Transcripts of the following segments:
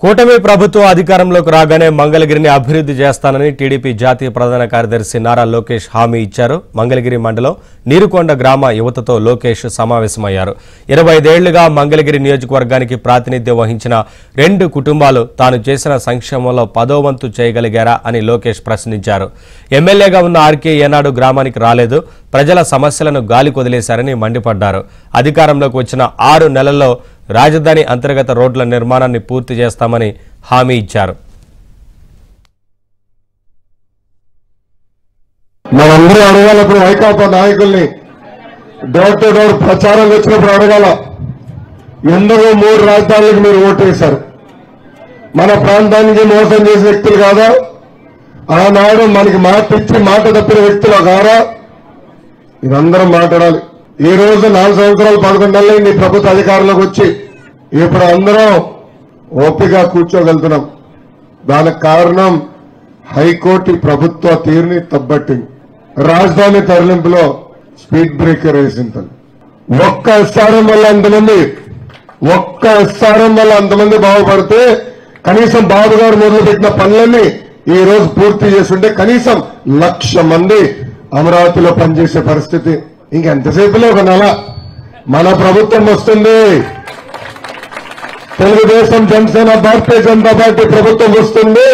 కూటమి ప్రభుత్వం అధికారంలోకి రాగానే మంగళగిరిని అభివృద్ధి చేస్తానని టీడీపీ జాతీయ ప్రధాన కార్యదర్శి నారా లోకేష్ హామీ ఇచ్చారు. మంగళగిరి మండలం నీరుకొండ గ్రామ యువతతో లోకేష్ సమావేశమయ్యారు. 25 ఏళ్లుగా మంగళగిరి నియోజకవర్గానికి ప్రాతినిధ్యం వహించిన 2 కుటుంబాలు తాను చేసిన సంక్షేమంలో 10వ వంతు చేయగలిగారా అని లోకేష్ ప్రశ్నించారు. ఎమ్మెల్యేగా ఉన్న ఆర్కే ఏనాడు గ్రామానికి రాలేదు, ప్రజల సమస్యలను గాలి కొదిలేశారని మండిపడ్డారు. అధికారంలోకి వచ్చిన 6 నెలల్లో రాజధాని అంతర్గత రోడ్ల నిర్మాణాన్ని పూర్తి చేస్తామని హామీ ఇచ్చారు. మనందరూ అడగాలప్పుడు వైకాపా నాయకుల్ని డోర్ టు డోర్ ప్రచారం వచ్చినప్పుడు అడగాల, ఎందుకు 3 రాజధానులకు మీరు ఓటు వేశారు? మన ప్రాంతానికి మోసం చేసే వ్యక్తులు కాదా? ఆనాడు మనకి మాట ఇచ్చి మాట తప్పిన వ్యక్తులు కాదా? ఇదందరం మాట్లాడాలి. ఈ రోజు 4 సంవత్సరాలు 11 నెలలు నీ ప్రభుత్వ అధికారంలోకి వచ్చి ఇప్పుడు అందరం ఓపిక కూర్చోగలుగుతున్నాం. దానికి కారణం హైకోర్టు ప్రభుత్వ తీరుని తప్పట్టింది. రాజధాని తరలింపులో స్పీడ్ బ్రేకర్ వేసింది. ఒక్క ఎస్ఆర్ఎం వల్ల అంతమంది బాగుపడితే కనీసం బాబు గారు మొదలుపెట్టిన పనులన్నీ ఈ రోజు పూర్తి చేస్తుంటే కనీసం 1,00,000 మంది అమరావతిలో పనిచేసే పరిస్థితి. ఇంకెంతసేపులో ఒక నెల మన ప్రభుత్వం వస్తుంది. తెలుగుదేశం, జనసేన, భారతీయ జనతా పార్టీ ప్రభుత్వం వస్తుంది.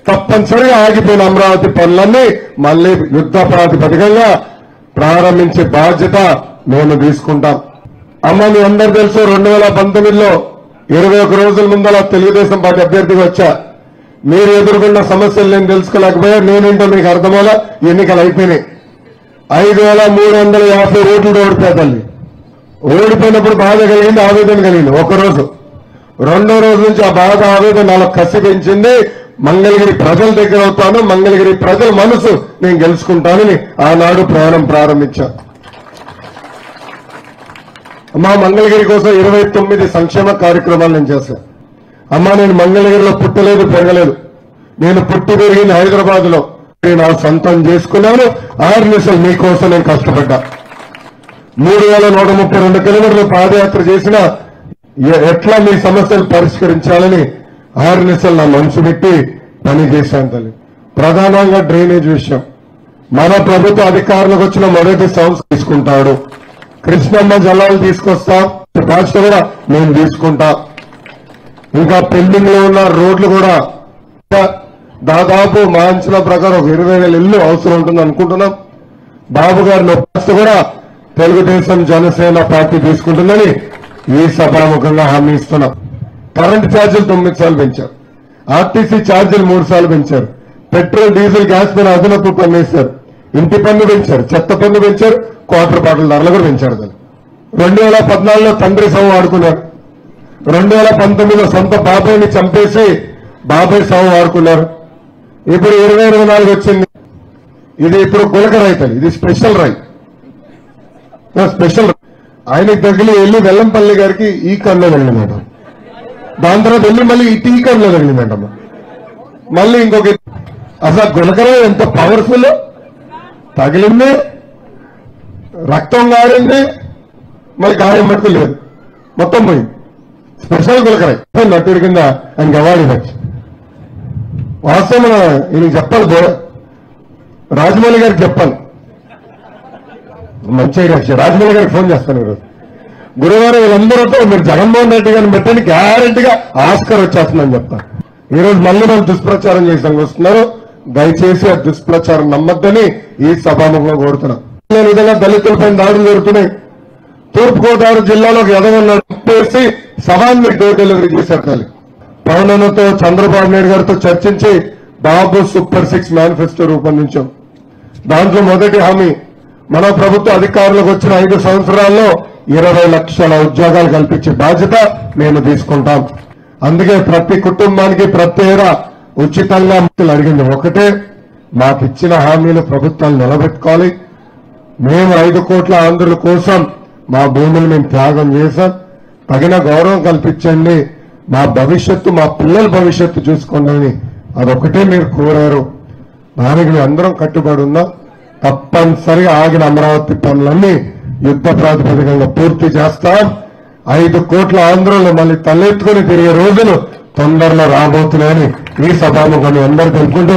తప్పనిసరిగా ఆగిపోయిన అమరావతి పనులన్నీ మళ్లీ యుద్ధ ప్రాతిపదికగా ప్రారంభించే బాధ్యత మేము తీసుకుంటాం. అమ్మ, మీ అందరు తెలుసు, 2019లో 21 రోజుల ముందర తెలుగుదేశం పార్టీ అభ్యర్థిగా వచ్చా. మీరు ఎదుర్కొన్న సమస్యలు నేను తెలుసుకోలేకపోయా. నేనేంటో మీకు అర్థమవులా. ఎన్నికలు అయిపోయినాయి. 5,350 ఓట్లు ఓడిపోయా తల్లి. ఓడిపోయినప్పుడు బాధ కలిగింది, ఆవేదన కలిగింది ఒకరోజు. 2వ రోజు నుంచి ఆ బాధ ఆవేదన నాకు కసి పెంచింది. మంగళగిరి ప్రజల దగ్గర అవుతాను, మంగళగిరి ప్రజల మనసు నేను గెలుచుకుంటానని ఆనాడు ప్రయాణం ప్రారంభించా. అమ్మా, మంగళగిరి కోసం 29 సంక్షేమ కార్యక్రమాలు నేను చేశాను. అమ్మా, నేను మంగళగిరిలో పుట్టలేదు, పెరగలేదు. నేను పుట్టి పెరిగింది హైదరాబాద్ లో. నా సొంతం చేసుకున్నాను. 6 నిమిషాలు మీకోసం నేను కష్టపడ్డా. 3,132 కిలోమీటర్లు పాదయాత్ర చేసిన ఎట్లా మీ సమస్యలు పరిష్కరించాలని 6 నిమిషాలు నా మనసు పెట్టి పని చేశాను తల్లి. ప్రధానంగా డ్రైనేజ్ విషయం మన ప్రభుత్వ అధికారులకు వచ్చిన మొదటి సంవత్సరం తీసుకుంటాడు. కృష్ణమ్మ జలాలు తీసుకొస్తా, బాధ్యత కూడా నేను తీసుకుంటా. ఇంకా పెండింగ్ లో ఉన్న రోడ్లు కూడా దాదాపు మా అంచనా ప్రకారం ఒక 20,000 ఇళ్లు అవసరం ఉంటుంది అనుకుంటున్నాం. బాబు గారి నొప్పి కూడా తెలుగుదేశం, జనసేన పార్టీ తీసుకుంటుందని ఈ సభాముఖంగా హామీ ఇస్తున్నాం. కరెంటు ఛార్జీలు 9 సార్లు పెంచారు. ఆర్టీసీ ఛార్జీలు 3 సార్లు పెంచారు. పెట్రోల్, డీజిల్, గ్యాస్ పైన అదనపు పన్ను వేశారు. ఇంటి పన్ను పెంచారు, చెత్త పన్ను పెంచారు, క్వార్టర్ బాటిల్ ధరలు కూడా పెంచారు. 2014లో తండ్రి శవం వాడుకున్నారు. 2019లో సొంత బాబాయిని చంపేసి బాబాయ్ శవం వాడుకున్నారు. ఇప్పుడు 2024 వచ్చింది. ఇది ఇప్పుడు గులక రైతు, ఇది స్పెషల్ రైతు. స్పెషల్ ఆయనకి తగిలి వెళ్ళి వెల్లంపల్లి గారికి ఈ కన్నులో తగిలిందట. దాని తర్వాత వెళ్ళి మళ్ళీ ఈ టీ కన్నులో తగిలిందటమ్మా. మళ్ళీ ఇంకొక అసలు గులకరాయి ఎంత పవర్ఫుల్, తగిలింది, రక్తం గారింది, మళ్ళీ గాయం మట్టుకు లేదు, మొత్తం పోయింది. స్పెషల్ గులకరాయి నటుడి కింద ఆయనకి అవార్డు ఇవ్వచ్చు. వాస్తవం ఈయనకి చెప్పాలి, రాజమౌళి గారికి చెప్పాలి. మంచి ఐడియా. రాజమౌళి గారికి ఫోన్ చేస్తాను ఈరోజు. గురువారం వీళ్ళందరితో మీరు జగన్మోహన్ రెడ్డి గారిని పెట్టని గ్యారెంటీగా ఆస్కర్ వచ్చేస్తుందని చెప్తాను. ఈరోజు మళ్ళీ మనం దుష్ప్రచారం చేసాం వస్తున్నారు. దయచేసి ఆ దుష్ప్రచారం నమ్మద్దని ఈ సభాముఖంగా కోరుతున్నాం. విధంగా దళితులపై దాడులు జరుగుతున్నాయి. తూర్పుగోదావరి జిల్లాలో ఎదవన్నాడు చెప్పేసి సవాన్ని డోర్ డెలివరీ చేశారు. తల్లి పవనతో చంద్రబాబు నాయుడు గారితో చర్చించి బాబు సూపర్ 6 మేనిఫెస్టో రూపొందించాం. దాంట్లో మొదటి హామీ, మన ప్రభుత్వ అధికారులకు వచ్చిన 5 సంవత్సరాల్లో 20 లక్షల ఉద్యోగాలు కల్పించే బాధ్యత మేము తీసుకుంటాం. అందుకే ప్రతి కుటుంబానికి ప్రతి ఏడా ఉచితంగా అడిగింది ఒకటే, మాకిచ్చిన హామీలు ప్రభుత్వాలు నిలబెట్టుకోవాలి. మేము 5 కోట్ల ఆంధ్రుల కోసం మా భూములు మేము త్యాగం చేశాం. తగిన గౌరవం కల్పించండి, మా భవిష్యత్తు, మా పిల్లల భవిష్యత్తు చూసుకోండి. అదొకటే మీరు కోరారు. దానికి మేము అందరం కట్టుబడి ఉన్నాం. తప్పనిసరిగా ఆగిన అమరావతి పనులన్నీ యుద్ధ ప్రాతిపదికంగా పూర్తి చేస్తాం. 5 కోట్ల ఆంధ్రులు మళ్ళీ తలెత్తుకుని తిరిగే రోజులు తొందరలో రాబోతున్నాయని ఈ సభాముఖాన్ని అందరూ తెలుపుకుంటూ